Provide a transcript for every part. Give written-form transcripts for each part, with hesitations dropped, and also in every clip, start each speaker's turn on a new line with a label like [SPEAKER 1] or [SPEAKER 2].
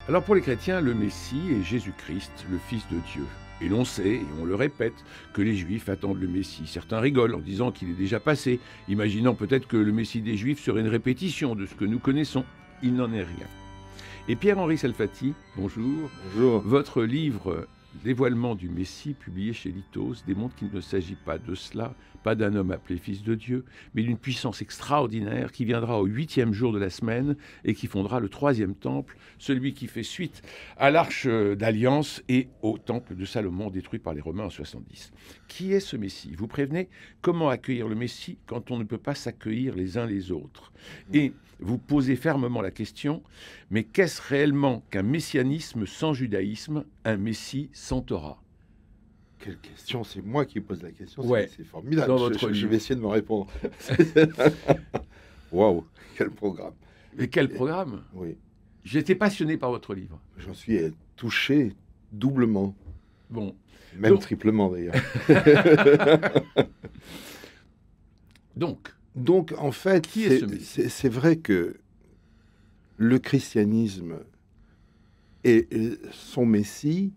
[SPEAKER 1] Alors pour les chrétiens, le Messie est Jésus-Christ, le Fils de Dieu. Et l'on sait, et on le répète, que les Juifs attendent le Messie. Certains rigolent en disant qu'il est déjà passé, imaginant peut-être que le Messie des Juifs serait une répétition de ce que nous connaissons. Il n'en est rien. Et Pierre-Henri Salfati, bonjour.
[SPEAKER 2] Bonjour.
[SPEAKER 1] Votre livre « Dévoilement du Messie », publié chez Lithos, démontre qu'il ne s'agit pas de cela, pas d'un homme appelé Fils de Dieu, mais d'une puissance extraordinaire qui viendra au 8e jour de la semaine et qui fondera le 3e temple, celui qui fait suite à l'Arche d'Alliance et au temple de Salomon détruit par les Romains en 70. Qui est ce Messie? Vous prévenez, comment accueillir le Messie quand on ne peut pas s'accueillir les uns les autres? Et vous posez fermement la question, mais qu'est-ce réellement qu'un messianisme sans judaïsme, un Messie sans Torah?
[SPEAKER 2] Quelle question? C'est moi qui pose la question.
[SPEAKER 1] Ouais.
[SPEAKER 2] C'est formidable.
[SPEAKER 1] Dans votre
[SPEAKER 2] Je vais essayer de me répondre. Waouh, quel programme.
[SPEAKER 1] Mais quel programme?
[SPEAKER 2] Oui,
[SPEAKER 1] J'étais passionné par votre livre.
[SPEAKER 2] j'en suis touché doublement,
[SPEAKER 1] Bon,
[SPEAKER 2] même
[SPEAKER 1] Donc-
[SPEAKER 2] triplement d'ailleurs.
[SPEAKER 1] donc,
[SPEAKER 2] Donc en fait,
[SPEAKER 1] Qui est ce Messie?
[SPEAKER 2] c'est vrai que le christianisme et son Messie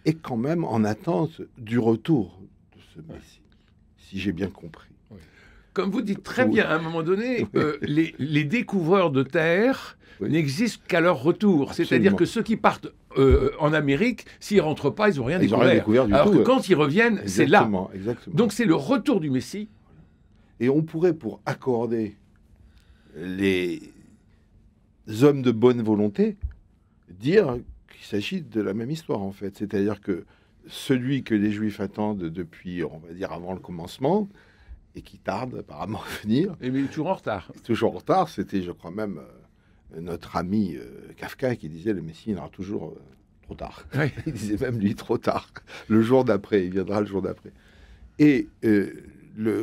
[SPEAKER 2] est quand même en attente du retour de ce Messie, si j'ai bien compris.
[SPEAKER 1] comme vous dites très
[SPEAKER 2] Oui.
[SPEAKER 1] bien, à un moment donné, les découvreurs de terre
[SPEAKER 2] Oui.
[SPEAKER 1] n'existent qu'à leur retour.
[SPEAKER 2] Absolument.
[SPEAKER 1] C'est-à-dire que ceux qui partent en Amérique, s'ils ne rentrent pas, ils n'ont rien
[SPEAKER 2] Ils n'ont
[SPEAKER 1] découvert.
[SPEAKER 2] rien découvert du
[SPEAKER 1] Alors
[SPEAKER 2] tout.
[SPEAKER 1] que quand ils reviennent, c'est là.
[SPEAKER 2] Exactement, exactement.
[SPEAKER 1] Donc c'est le retour du Messie.
[SPEAKER 2] Et on pourrait, pour accorder les hommes de bonne volonté, dire qu'il s'agit de la même histoire, en fait. C'est-à-dire que celui que les Juifs attendent depuis, on va dire, avant le commencement, et qui tarde apparemment à venir,
[SPEAKER 1] Et mais toujours en retard.
[SPEAKER 2] toujours en retard, c'était, je crois même, notre ami Kafka qui disait « le Messie viendra toujours trop tard ».
[SPEAKER 1] Oui.
[SPEAKER 2] Il disait même, lui, trop tard. Le jour d'après, il viendra le jour d'après. Et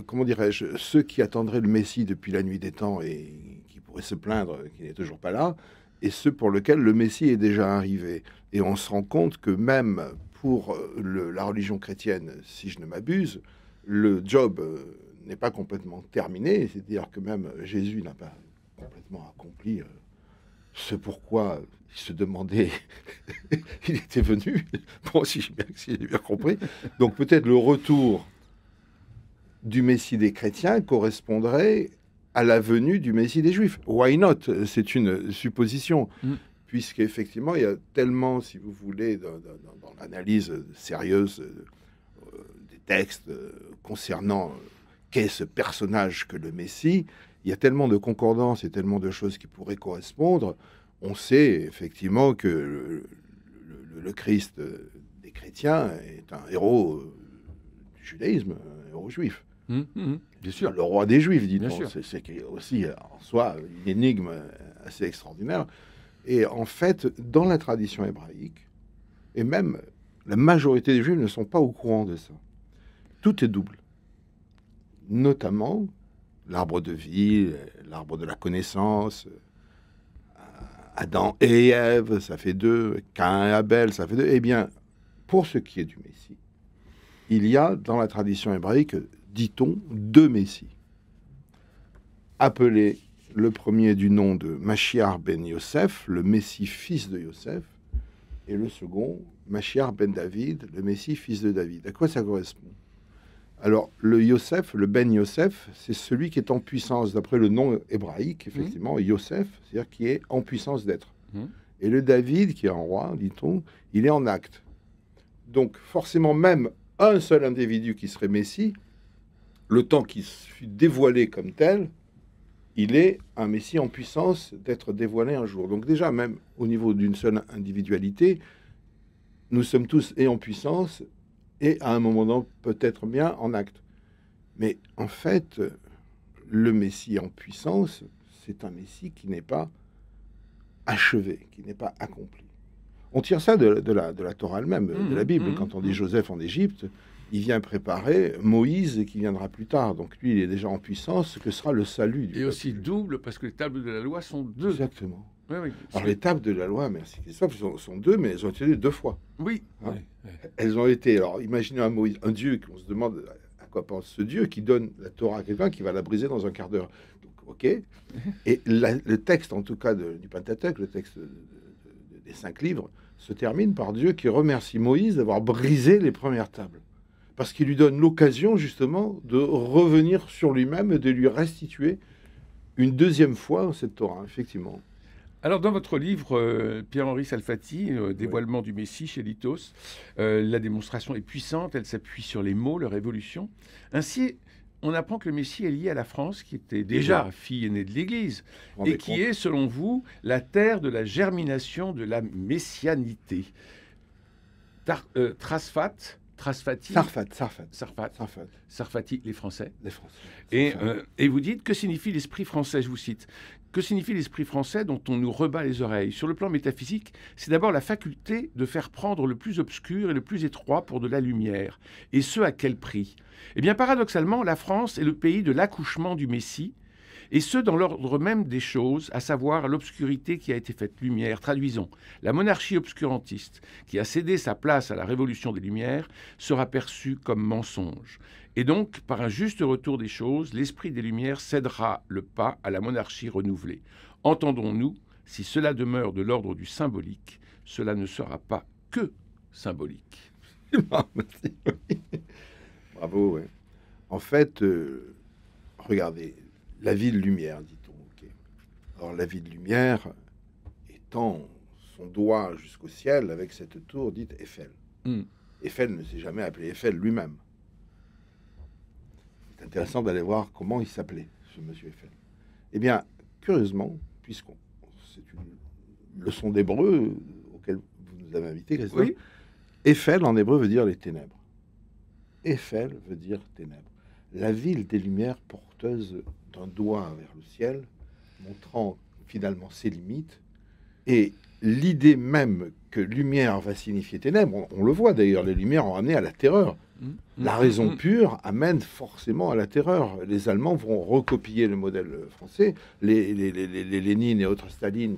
[SPEAKER 2] comment dirais-je, ceux qui attendraient le Messie depuis la nuit des temps et qui pourraient se plaindre qu'il n'est toujours pas là, et ceux pour lesquels le Messie est déjà arrivé. Et on se rend compte que même pour la religion chrétienne, si je ne m'abuse, le job n'est pas complètement terminé. C'est-à-dire que même Jésus n'a pas complètement accompli ce pourquoi il se demandait, il était venu. Bon, si j'ai bien compris. Donc peut-être le retour du Messie des chrétiens correspondrait à la venue du Messie des Juifs. Why not? C'est une supposition, puisqu'effectivement, il y a tellement, si vous voulez, dans l'analyse sérieuse des textes concernant qu'est ce personnage que le Messie, il y a tellement de concordances et tellement de choses qui pourraient correspondre. On sait effectivement que le Christ des chrétiens est un héros du judaïsme, un héros juif.
[SPEAKER 1] Bien sûr.
[SPEAKER 2] Le roi des Juifs, dit-on.
[SPEAKER 1] Bien sûr.
[SPEAKER 2] C'est aussi en soi une énigme assez extraordinaire. Et en fait, dans la tradition hébraïque, et même la majorité des Juifs ne sont pas au courant de ça. Tout est double. Notamment l'arbre de vie, l'arbre de la connaissance, Adam et Ève, ça fait 2, Caïn et Abel, ça fait 2. Eh bien, pour ce qui est du Messie, il y a dans la tradition hébraïque, dit-on, 2 Messies. Appelé le premier du nom de Machiar ben Yosef, le Messie fils de Yosef, et le second, Machiar ben David, le Messie fils de David. À quoi ça correspond? Alors, le Yosef, le Ben Yosef, c'est celui qui est en puissance, d'après le nom hébraïque, effectivement, Yosef, c'est-à-dire qui est en puissance d'être. Et le David, qui est en roi, dit-on, il est en acte. Donc, forcément, même un seul individu qui serait Messie, le temps qu'il fut dévoilé comme tel, il est un Messie en puissance d'être dévoilé un jour. Donc déjà, même au niveau d'une seule individualité, nous sommes tous et en puissance et à un moment donné, peut-être bien en acte. Mais en fait, le Messie en puissance, c'est un Messie qui n'est pas achevé, qui n'est pas accompli. On tire ça de la Torah elle-même, de la Bible. Quand on dit Joseph en Égypte, il vient préparer Moïse qui viendra plus tard. Donc lui, il est déjà en puissance, ce que sera le salut du
[SPEAKER 1] Et
[SPEAKER 2] peuple.
[SPEAKER 1] aussi double, parce que les tables de la loi sont 2.
[SPEAKER 2] Exactement.
[SPEAKER 1] Oui, oui.
[SPEAKER 2] Alors les tables de la loi, merci Christophe, sont 2, mais elles ont été 2 fois.
[SPEAKER 1] Oui.
[SPEAKER 2] Hein. Elles ont été, alors imaginez un Moïse, un Dieu, qu'on se demande à quoi pense ce Dieu qui donne la Torah à quelqu'un qui va la briser dans un quart d'heure. Donc, ok. Et le texte, en tout cas, du Pentateuque, le texte les 5 livres, se termine par Dieu qui remercie Moïse d'avoir brisé les premières tables. Parce qu'il lui donne l'occasion, justement, de revenir sur lui-même et de lui restituer une deuxième fois cette Torah, effectivement.
[SPEAKER 1] Alors, dans votre livre, Pierre-Henri Salfati, Dévoilement du Messie chez Lithos, la démonstration est puissante, elle s'appuie sur les mots, leur évolution. Ainsi, on apprend que le Messie est lié à la France, qui était déjà fille aînée de l'Église, et qui est, selon vous, la terre de la germination de la messianité. Sarfati, les Français. Et vous dites, que signifie l'esprit français, je vous cite. Que signifie l'esprit français dont on nous rebat les oreilles? Sur le plan métaphysique, c'est d'abord la faculté de faire prendre le plus obscur et le plus étroit pour de la lumière. Et ce, à quel prix? Eh bien, paradoxalement, la France est le pays de l'accouchement du Messie, et ce, dans l'ordre même des choses, à savoir l'obscurité qui a été faite lumière. Traduisons, la monarchie obscurantiste, qui a cédé sa place à la révolution des Lumières, sera perçue comme mensonge. Et donc, par un juste retour des choses, l'esprit des Lumières cédera le pas à la monarchie renouvelée. Entendons-nous, si cela demeure de l'ordre du symbolique, cela ne sera pas que symbolique.
[SPEAKER 2] Merci. Bravo, ouais. En fait, regardez, la ville lumière, dit-on. Okay. Alors, la ville lumière étend son doigt jusqu'au ciel avec cette tour dite Eiffel. Eiffel ne s'est jamais appelé Eiffel lui-même. C'est intéressant d'aller voir comment il s'appelait, ce monsieur Eiffel. Eh bien, curieusement, puisqu'on c'est une leçon d'hébreu auquel vous nous avez invité, Christophe, oui. Eiffel en hébreu veut dire les ténèbres. Eiffel veut dire ténèbres. La ville des lumières porteuse d'un doigt vers le ciel, montrant finalement ses limites, et l'idée même que lumière va signifier ténèbres, on le voit d'ailleurs, les lumières ont amené à la terreur. La raison pure amène forcément à la terreur. Les Allemands vont recopier le modèle français. Les Lénine et autres Staline,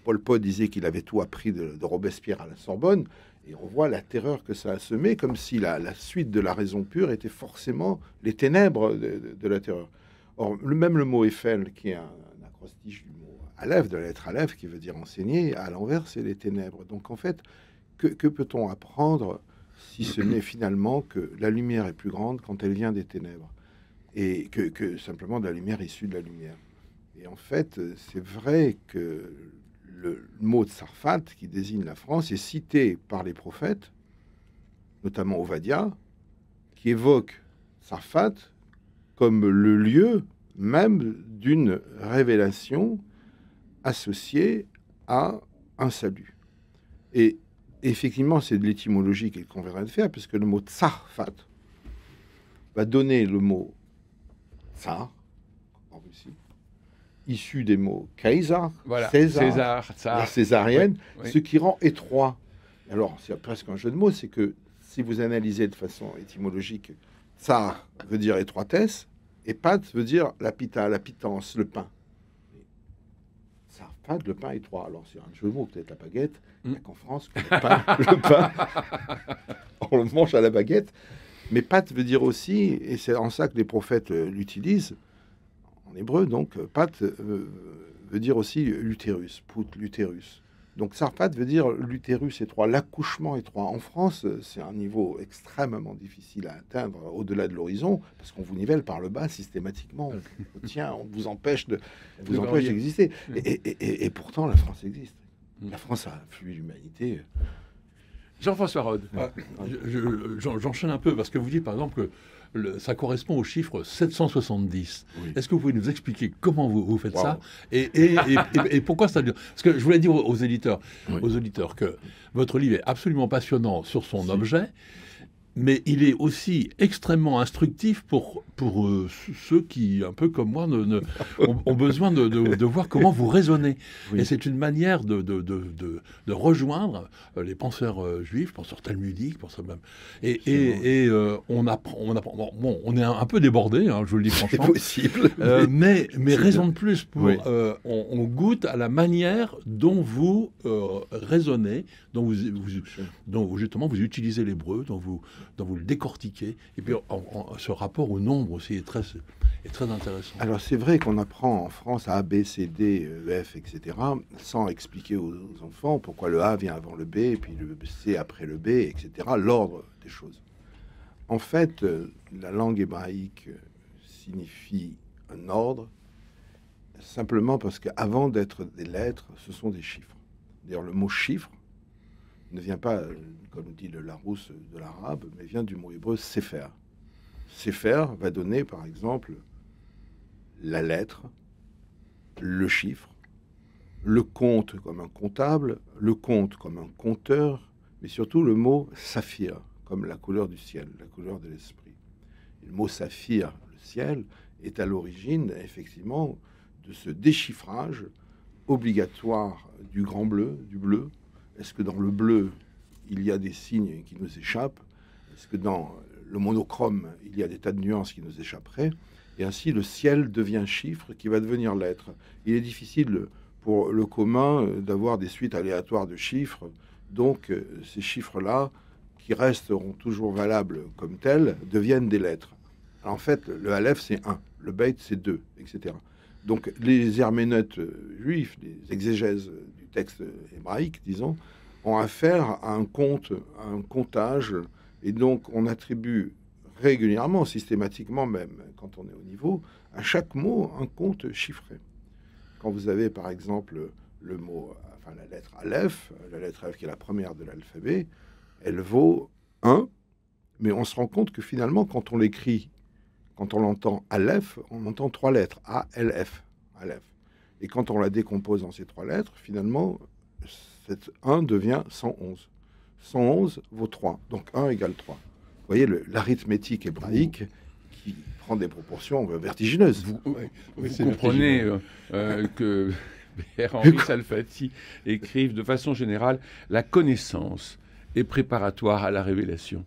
[SPEAKER 2] Pol Pot disait qu'il avait tout appris de Robespierre à la Sorbonne. Et on voit la terreur que ça a semé, comme si la suite de la raison pure était forcément les ténèbres de la terreur. Or, même le mot Eiffel, qui est un acrostiche du mot Aleph, de la lettre Aleph, qui veut dire enseigner, à l'envers, c'est les ténèbres. Donc, en fait, que peut-on apprendre si ce n'est finalement que la lumière est plus grande quand elle vient des ténèbres, et que simplement de la lumière issue de la lumière. Et en fait, c'est vrai que le mot de Sarfat, qui désigne la France, est cité par les prophètes, notamment Ovadia, qui évoque Sarfat comme le lieu même d'une révélation associée à un salut. Et effectivement, c'est de l'étymologie qu'il conviendrait de faire, puisque le mot Tsarfat va donner le mot tsar en Russie, issu des mots Kaiser,
[SPEAKER 1] voilà,
[SPEAKER 2] César, la césarienne,
[SPEAKER 1] oui.
[SPEAKER 2] Ce qui rend étroit. Alors, c'est presque un jeu de mots, c'est que si vous analysez de façon étymologique, tsar veut dire étroitesse, et pat veut dire la pitance, le pain. Sarfat, le pain étroit. Alors, c'est un jeu de mots, peut-être la baguette. Il n'y a qu'en France que le pain, on le mange à la baguette. Mais pat veut dire aussi, et c'est en ça que les prophètes l'utilisent, en hébreu, donc, pat veut dire aussi l'utérus, put, l'utérus. Donc, sarfat veut dire l'utérus étroit, l'accouchement étroit. En France, c'est un niveau extrêmement difficile à atteindre au-delà de l'horizon, parce qu'on vous nivelle par le bas systématiquement. On vous empêche d'exister. Et pourtant, la France existe. La France a fui l'humanité.
[SPEAKER 1] Jean-François Rode.
[SPEAKER 3] J'enchaîne un peu, parce que vous dites, par exemple, que ça correspond au chiffre 770. Oui. Est-ce que vous pouvez nous expliquer comment vous faites ça et pourquoi ça dure? Parce que je voulais dire aux éditeurs, que votre livre est absolument passionnant sur son objet, mais il est aussi extrêmement instructif pour ceux qui, un peu comme moi, ont besoin de voir comment vous raisonnez. Oui. Et c'est une manière de rejoindre les penseurs juifs, penseurs talmudiques, penseurs même. Et on apprend. Bon, on est un peu débordé, hein, je vous le dis franchement.
[SPEAKER 2] C'est possible.
[SPEAKER 3] Mais raison de plus pour. On goûte à la manière dont vous raisonnez, dont justement vous utilisez l'hébreu, dont vous le décortiquez, et puis ce rapport au nombre aussi est très... est très intéressant.
[SPEAKER 2] Alors c'est vrai qu'on apprend en France à A, B, C, D, E, F, etc., sans expliquer aux enfants pourquoi le A vient avant le B, et puis le C après le B, etc., l'ordre des choses. En fait, la langue hébraïque signifie un ordre, simplement parce qu'avant d'être des lettres, ce sont des chiffres. D'ailleurs, le mot chiffre ne vient pas, comme dit le Larousse, de l'arabe, mais vient du mot hébreu sefer. Sefer va donner, par exemple, la lettre, le chiffre, le compte comme un comptable, le compte comme un compteur, mais surtout le mot saphir, comme la couleur du ciel, la couleur de l'esprit. Et le mot saphir, le ciel, est à l'origine, effectivement, de ce déchiffrage obligatoire du grand bleu, du bleu. Est-ce que dans le bleu, il y a des signes qui nous échappent? Est-ce que dans le monochrome, il y a des tas de nuances qui nous échapperaient? Et ainsi, le ciel devient chiffre qui va devenir lettre. Il est difficile pour le commun d'avoir des suites aléatoires de chiffres. Donc, ces chiffres-là, qui resteront toujours valables comme tels, deviennent des lettres. Alors, en fait, le Aleph, c'est 1, le Beit, c'est 2, etc. Donc, les herméneutes juifs, les exégèses du texte hébraïque, disons, ont affaire à un compte, à un comptage, et donc on attribue régulièrement, systématiquement même, quand on est au niveau, à chaque mot un compte chiffré. Quand vous avez, par exemple, le mot, enfin la lettre Aleph, la lettre Aleph qui est la première de l'alphabet, elle vaut 1, mais on se rend compte que finalement, quand on l'écrit, quand on l'entend Aleph, on entend 3 lettres, A-L-F, Aleph. Et quand on la décompose en ces 3 lettres, finalement, cette 1 devient 111. 111 vaut 3, donc 1 égale 3. Vous voyez l'arithmétique hébraïque qui prend des proportions vertigineuses.
[SPEAKER 1] Vous comprenez que Henri Salfati écrive de façon générale « La connaissance est préparatoire à la révélation ».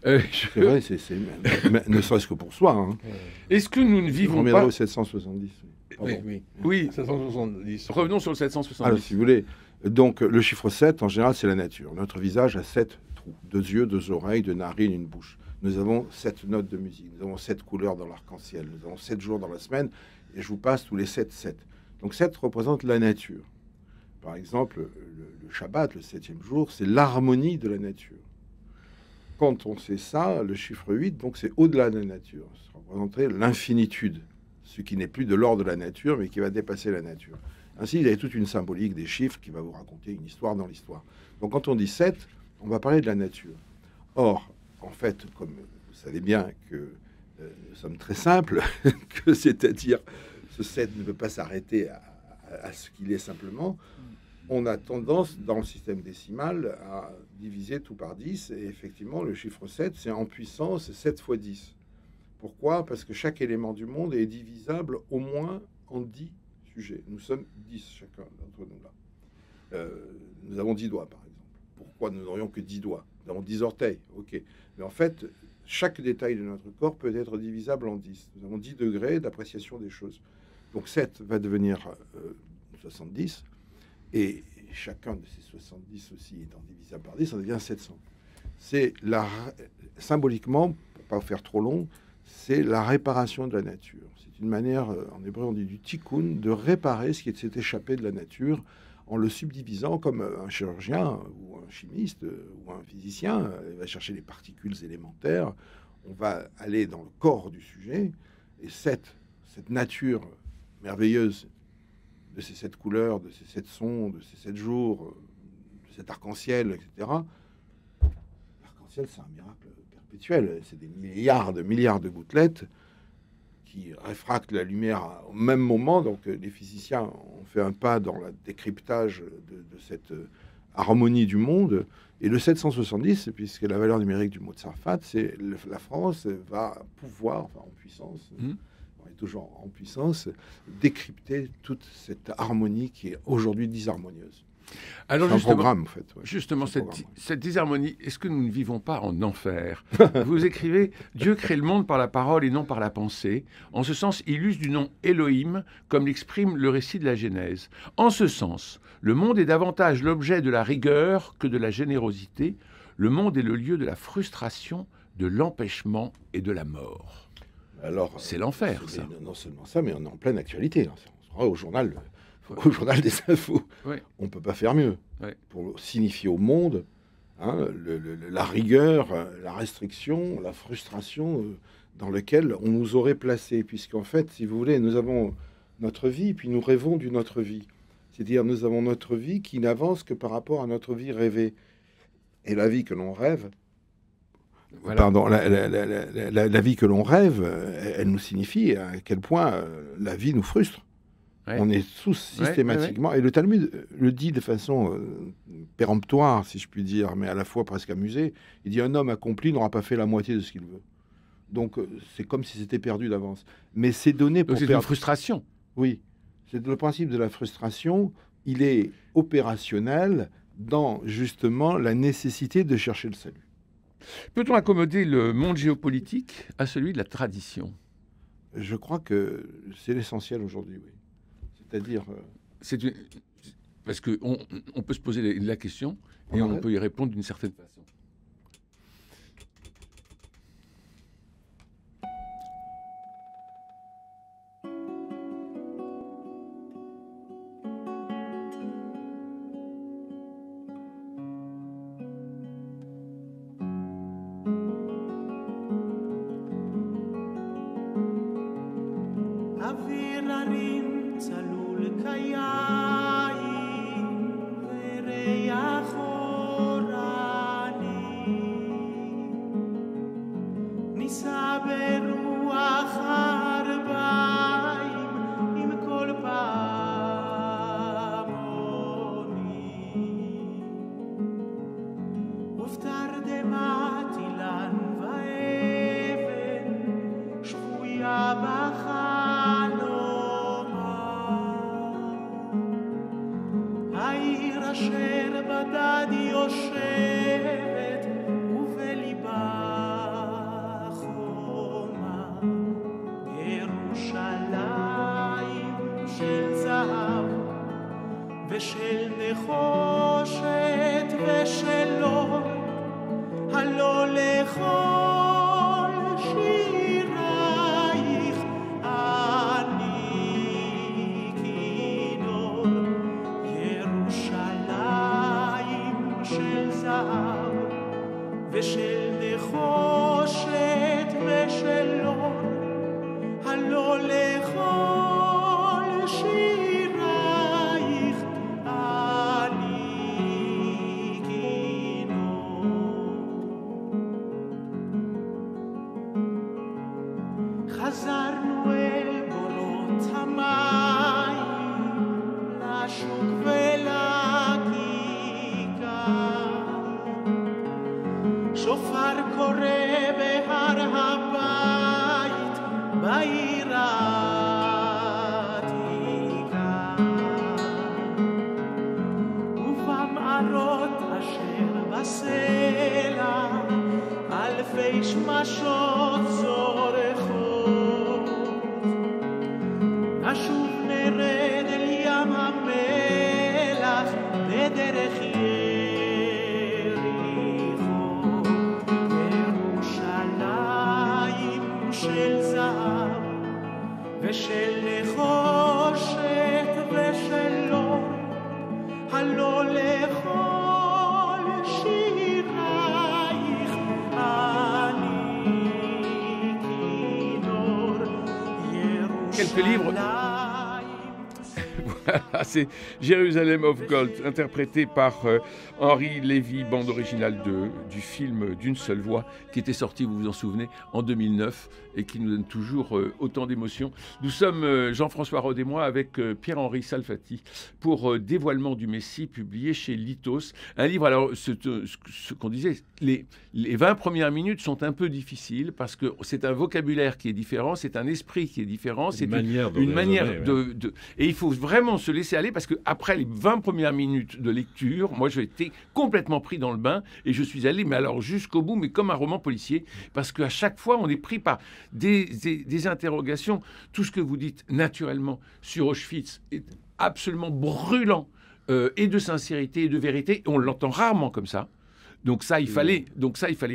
[SPEAKER 2] C'est vrai, ne serait-ce que pour soi. Hein.
[SPEAKER 1] Est-ce que nous ne vivons
[SPEAKER 2] pas...
[SPEAKER 1] pas...
[SPEAKER 2] au 770.
[SPEAKER 1] Oui.
[SPEAKER 3] 770.
[SPEAKER 1] Revenons sur le 770.
[SPEAKER 2] Alors, si vous voulez, donc le chiffre 7, en général, c'est la nature. Notre visage a 7 trous, 2 yeux, 2 oreilles, 2 narines, une bouche. Nous avons 7 notes de musique, nous avons 7 couleurs dans l'arc-en-ciel, nous avons 7 jours dans la semaine, et je vous passe tous les 7. Donc 7 représente la nature. Par exemple, le Shabbat, le 7e jour, c'est l'harmonie de la nature. Quand on sait ça, le chiffre 8, donc c'est au-delà de la nature. Ça représenterait l'infinitude, ce qui n'est plus de l'ordre de la nature, mais qui va dépasser la nature. Ainsi, il y a toute une symbolique des chiffres qui va vous raconter une histoire dans l'histoire. Donc quand on dit 7, on va parler de la nature. Or, en fait, comme vous savez bien que nous sommes très simples, que c'est-à-dire ce 7 ne peut pas s'arrêter à ce qu'il est simplement, on a tendance, dans le système décimal, à diviser tout par 10. Et effectivement, le chiffre 7, c'est en puissance 7 fois 10. Pourquoi? Parce que chaque élément du monde est divisable au moins en 10 sujets. Nous sommes 10 chacun d'entre nous là. Nous avons 10 doigts, par exemple. Pourquoi nous n'aurions que 10 doigts? Nous avons 10 orteils, ok. Mais en fait, chaque détail de notre corps peut être divisable en 10. Nous avons 10 degrés d'appréciation des choses. Donc 7 va devenir 70. Et chacun de ces 70 aussi étant divisable par 10, ça devient 700. C'est symboliquement, pour pas faire trop long, c'est la réparation de la nature. C'est une manière, en hébreu on dit du tikkun, de réparer ce qui s'est échappé de la nature en le subdivisant comme un chirurgien ou un chimiste ou un physicien. Il va chercher les particules élémentaires. On va aller dans le corps du sujet. Et cette nature merveilleuse de ces 7 couleurs, de ces 7 sons, de ces 7 jours, de cet arc-en-ciel, etc. L'arc-en-ciel, c'est un miracle perpétuel. C'est des milliards de gouttelettes qui réfractent la lumière au même moment. Donc les physiciens ont fait un pas dans le décryptage de cette harmonie du monde. Et le 770, puisque la valeur numérique du mot de Sarfat, c'est la France va pouvoir, enfin en puissance... toujours en puissance, décrypter toute cette harmonie qui est aujourd'hui disharmonieuse.
[SPEAKER 1] Alors
[SPEAKER 2] c'est un programme, en fait. Ouais.
[SPEAKER 1] Justement, cette disharmonie, est-ce que nous ne vivons pas en enfer? Vous écrivez « Dieu crée le monde par la parole et non par la pensée. En ce sens, il use du nom Elohim, comme l'exprime le récit de la Genèse. En ce sens, le monde est davantage l'objet de la rigueur que de la générosité. Le monde est le lieu de la frustration, de l'empêchement et de la mort. »
[SPEAKER 2] Alors,
[SPEAKER 1] c'est l'enfer, ça.
[SPEAKER 2] Non seulement ça, mais on est en pleine actualité. Hein. On sera au journal des infos.
[SPEAKER 1] Ouais.
[SPEAKER 2] On ne peut pas faire mieux
[SPEAKER 1] Ouais.
[SPEAKER 2] pour signifier au monde la rigueur, la restriction, la frustration dans laquelle on nous aurait placés. Puisqu'en fait, si vous voulez, nous avons notre vie, puis nous rêvons d'une autre vie. C'est-à-dire, nous avons notre vie qui n'avance que par rapport à notre vie rêvée. Et la vie que l'on rêve,
[SPEAKER 1] Voilà.
[SPEAKER 2] pardon, la vie que l'on rêve, elle nous signifie à quel point la vie nous frustre.
[SPEAKER 1] Ouais.
[SPEAKER 2] On est tous systématiquement, et le Talmud le dit de façon péremptoire, si je puis dire, mais à la fois presque amusée. Il dit un homme accompli n'aura pas fait la moitié de ce qu'il veut. Donc c'est comme si c'était perdu d'avance. Mais c'est donné pour
[SPEAKER 1] Donc c'est une frustration.
[SPEAKER 2] Oui, c'est le principe de la frustration. Il est opérationnel dans justement la nécessité de chercher le salut.
[SPEAKER 1] Peut-on accommoder le monde géopolitique à celui de la tradition?
[SPEAKER 2] Je crois que c'est l'essentiel aujourd'hui, oui. C'est-à-dire...
[SPEAKER 1] Parce qu'on peut se poser la question et on peut y répondre d'une certaine façon.
[SPEAKER 4] ושל נחושת ושל אור, הלא לכל שירייך אני כינור. ירושלים של זהב ושל נחושת ושל אור, הלא לכל שירייך חזרנו אל בורות המים, לשוק ולכיכר. שופר קורא בהר הבית, בעיר העתיקה. ובמערות אשר בסלע, אלפי שמשות זורחות. נשוב נרד אל ים המלח בדרך יריחו. ירושלים של זהב ושל נחושת ושל אור, הלא לכל שירייך אני כינור.
[SPEAKER 1] Quelques livres. Voilà, c'est Jérusalem of Gold, interprété par Henri Lévy, bande originale du film D'une seule voix, qui était sorti, vous vous en souvenez, en 2009, et qui nous donne toujours autant d'émotions. Nous sommes, Jean-François Rode et moi, avec Pierre-Henri Salfati, pour Dévoilement du Messie, publié chez Lithos. Un livre, alors, ce qu'on disait, les 20 premières minutes sont un peu difficiles, parce que c'est un vocabulaire qui est différent, c'est un esprit qui est différent, c'est une manière de... Et il faut vraiment se laisser aller, parce qu'après les 20 premières minutes de lecture, moi j'ai été complètement pris dans le bain, et je suis allé, mais alors jusqu'au bout, mais comme un roman policier, parce qu'à chaque fois on est pris par des interrogations. Tout ce que vous dites naturellement sur Auschwitz est absolument brûlant, et de sincérité et de vérité, et on l'entend rarement comme ça. Donc ça, il fallait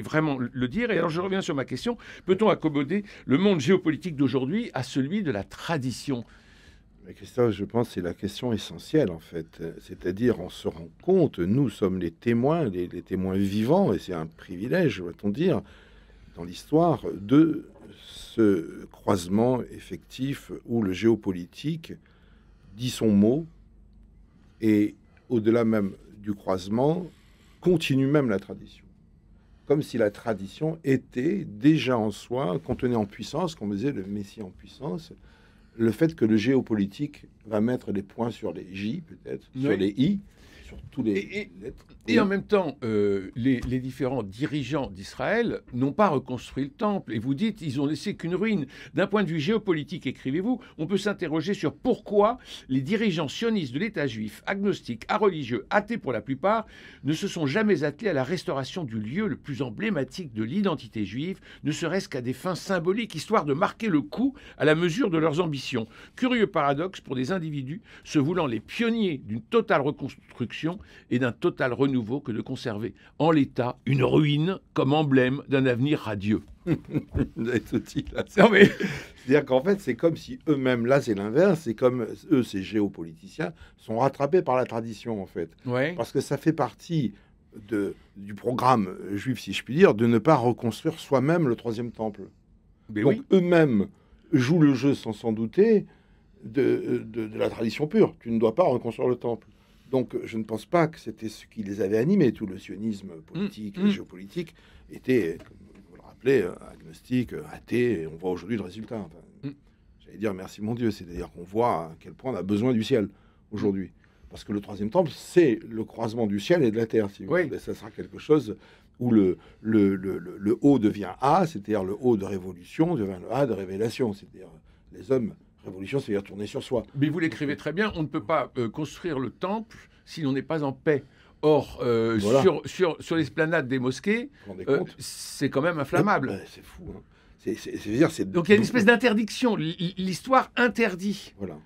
[SPEAKER 1] vraiment le dire. Et alors, je reviens sur ma question. Peut-on accommoder le monde géopolitique d'aujourd'hui à celui de la tradition ?
[SPEAKER 2] Mais Christophe, je pense que c'est la question essentielle, en fait. C'est-à-dire, on se rend compte, nous sommes les témoins, les témoins vivants, et c'est un privilège, va-t-on dire, dans l'histoire, de ce croisement effectif où le géopolitique dit son mot, et au-delà même du croisement, continue même la tradition. Comme si la tradition était déjà en soi, contenait en puissance, comme disait le Messie en puissance, le fait que le géopolitique va mettre les points sur les J, peut-être, sur les I, sur tous les lettres.
[SPEAKER 1] Et en même temps, les différents dirigeants d'Israël n'ont pas reconstruit le temple. Et vous dites, ils ont laissé qu'une ruine. D'un point de vue géopolitique, écrivez-vous, on peut s'interroger sur pourquoi les dirigeants sionistes de l'État juif, agnostiques, areligieux, athées pour la plupart, ne se sont jamais attelés à la restauration du lieu le plus emblématique de l'identité juive, ne serait-ce qu'à des fins symboliques, histoire de marquer le coup à la mesure de leurs ambitions. Curieux paradoxe pour des individus se voulant les pionniers d'une totale reconstruction et d'un total renouveau que de conserver en l'état une ruine comme emblème d'un avenir radieux.
[SPEAKER 2] C'est-à-dire qu'en fait, c'est comme si eux-mêmes, là c'est l'inverse, c'est comme eux, ces géopoliticiens, sont rattrapés par la tradition en fait.
[SPEAKER 1] Ouais.
[SPEAKER 2] Parce que ça fait partie du programme juif, si je puis dire, de ne pas reconstruire soi-même le troisième temple.
[SPEAKER 1] Mais
[SPEAKER 2] donc
[SPEAKER 1] oui.
[SPEAKER 2] eux-mêmes jouent le jeu sans s'en douter de la tradition pure. Tu ne dois pas reconstruire le temple. Donc, je ne pense pas que c'était ce qui les avait animés. Tout le sionisme politique et géopolitique était, comme vous le rappelez, agnostique, athée, et on voit aujourd'hui le résultat. Enfin, j'allais dire merci mon Dieu, c'est-à-dire qu'on voit à quel point on a besoin du ciel aujourd'hui. Parce que le troisième temple, c'est le croisement du ciel et de la terre. Si vous voulez. Ça sera quelque chose où le haut devient A, c'est-à-dire le haut de révolution devient le A de révélation, c'est-à-dire les hommes... Révolution, c'est-à-dire tourner sur soi.
[SPEAKER 1] Mais vous l'écrivez très bien, on ne peut pas construire le temple si l'on n'est pas en paix. Or,
[SPEAKER 2] Voilà.
[SPEAKER 1] sur l'esplanade des mosquées, c'est quand même inflammable.
[SPEAKER 2] C'est fou. Hein.
[SPEAKER 1] Donc il y a une espèce d'interdiction. L'histoire interdit.
[SPEAKER 2] Voilà.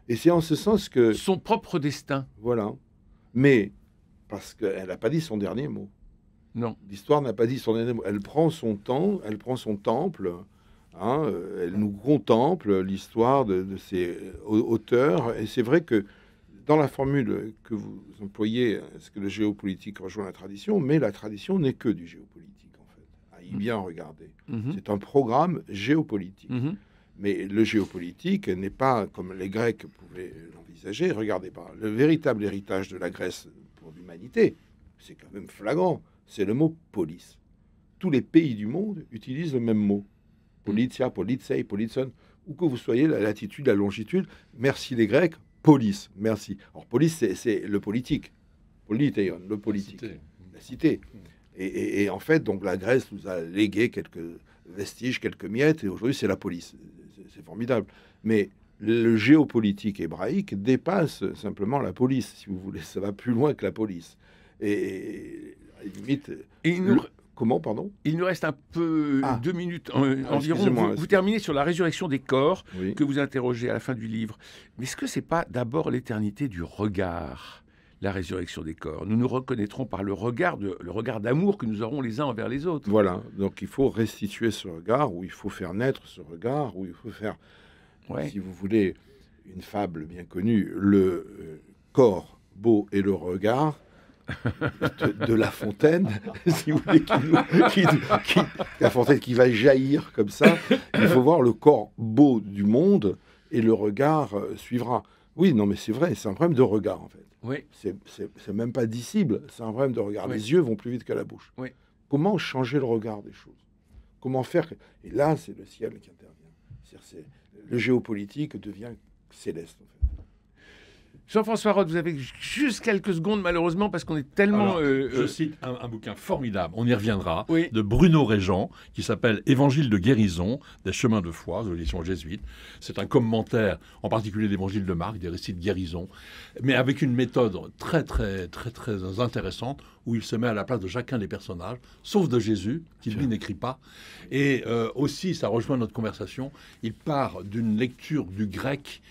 [SPEAKER 2] Et c'est en ce sens que...
[SPEAKER 1] son propre destin.
[SPEAKER 2] Voilà. Mais, parce qu'elle n'a pas dit son dernier mot.
[SPEAKER 1] Non.
[SPEAKER 2] L'histoire n'a pas dit son dernier mot. Elle prend son temps, elle prend son temple... Hein, elle nous contemple l'histoire de ces auteurs. Et c'est vrai que dans la formule que vous employez, est-ce que le géopolitique rejoint la tradition? Mais la tradition n'est que du géopolitique, en fait. À y bien regarder. C'est un programme géopolitique. Mais le géopolitique n'est pas, comme les Grecs pouvaient l'envisager, regardez pas, le véritable héritage de la Grèce pour l'humanité, c'est quand même flagrant, c'est le mot polis. Tous les pays du monde utilisent le même mot. Politia, politsei, politson, où que vous soyez, la latitude, la longitude, merci les Grecs, polis, merci. Alors polis, c'est le politique, politeion, le politique, la cité. Et en fait, donc la Grèce nous a légué quelques vestiges, quelques miettes, et aujourd'hui c'est la police. C'est formidable. Mais le géopolitique hébraïque dépasse simplement la police, si vous voulez. Ça va plus loin que la police. Et à la limite... Comment, pardon?
[SPEAKER 1] Il nous reste un peu 2 minutes environ. Vous terminez sur la résurrection des corps que vous interrogez à la fin du livre. Mais est-ce que c'est pas d'abord l'éternité du regard, la résurrection des corps? Nous nous reconnaîtrons par le regard d'amour que nous aurons les uns envers les autres.
[SPEAKER 2] Voilà. Donc il faut restituer ce regard, ou il faut faire naître ce regard, ou il faut faire, si vous voulez, une fable bien connue, le corps beau et le regard. De La Fontaine, si vous voulez, La Fontaine qui va jaillir comme ça. Il faut voir le corps beau du monde et le regard suivra. Oui, non, mais c'est vrai, c'est un problème de regard en fait.
[SPEAKER 1] Oui.
[SPEAKER 2] C'est même pas dissible, c'est un problème de regard. Les yeux vont plus vite que la bouche.
[SPEAKER 1] Oui.
[SPEAKER 2] Comment changer le regard des choses? Comment faire? Et là, c'est le ciel qui intervient. Le géopolitique devient céleste en fait.
[SPEAKER 1] Jean-François Roth, vous avez juste quelques secondes, malheureusement, parce qu'on est tellement...
[SPEAKER 3] je cite un bouquin formidable, on y reviendra, de Bruno Régent, qui s'appelle « Évangile de guérison, des chemins de foi », de l'édition jésuite. C'est un commentaire, en particulier l'Évangile de Marc, des récits de guérison, mais avec une méthode très, très, très, très intéressante, où il se met à la place de chacun des personnages, sauf de Jésus, qui lui n'écrit pas. Et aussi, ça rejoint notre conversation, il part d'une lecture du grec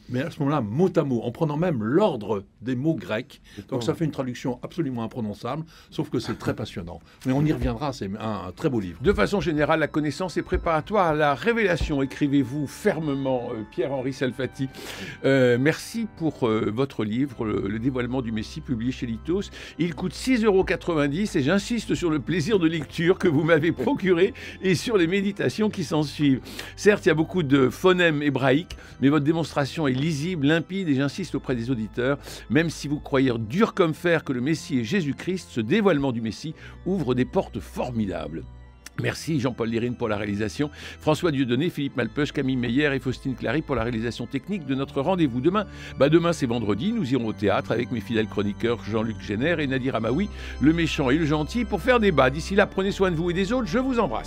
[SPEAKER 3] mais à ce moment-là, mot à mot, en prenant même l'ordre des mots grecs. Donc ça fait une traduction absolument imprononçable, sauf que c'est très passionnant. Mais on y reviendra, c'est un très beau livre.
[SPEAKER 1] De façon générale, la connaissance est préparatoire à la révélation. Écrivez-vous fermement, Pierre-Henri Salfati. Merci pour votre livre, Le dévoilement du Messie, publié chez Lithos. Il coûte 6,90 € et j'insiste sur le plaisir de lecture que vous m'avez procuré et sur les méditations qui s'en suivent. Certes, il y a beaucoup de phonèmes hébraïques, mais votre démonstration est lisible, limpide et j'insiste auprès des auditeurs, même si vous croyez dur comme fer que le Messie est Jésus-Christ, ce dévoilement du Messie ouvre des portes formidables. Merci Jean-Paul Lérine pour la réalisation, François Dieudonné, Philippe Malpeuch, Camille Meyer et Faustine Clary pour la réalisation technique de notre rendez-vous. Demain c'est vendredi, nous irons au théâtre avec mes fidèles chroniqueurs Jean-Luc Génère et Nadir Amaoui, le méchant et le gentil, pour faire débat. D'ici là, prenez soin de vous et des autres, je vous embrasse.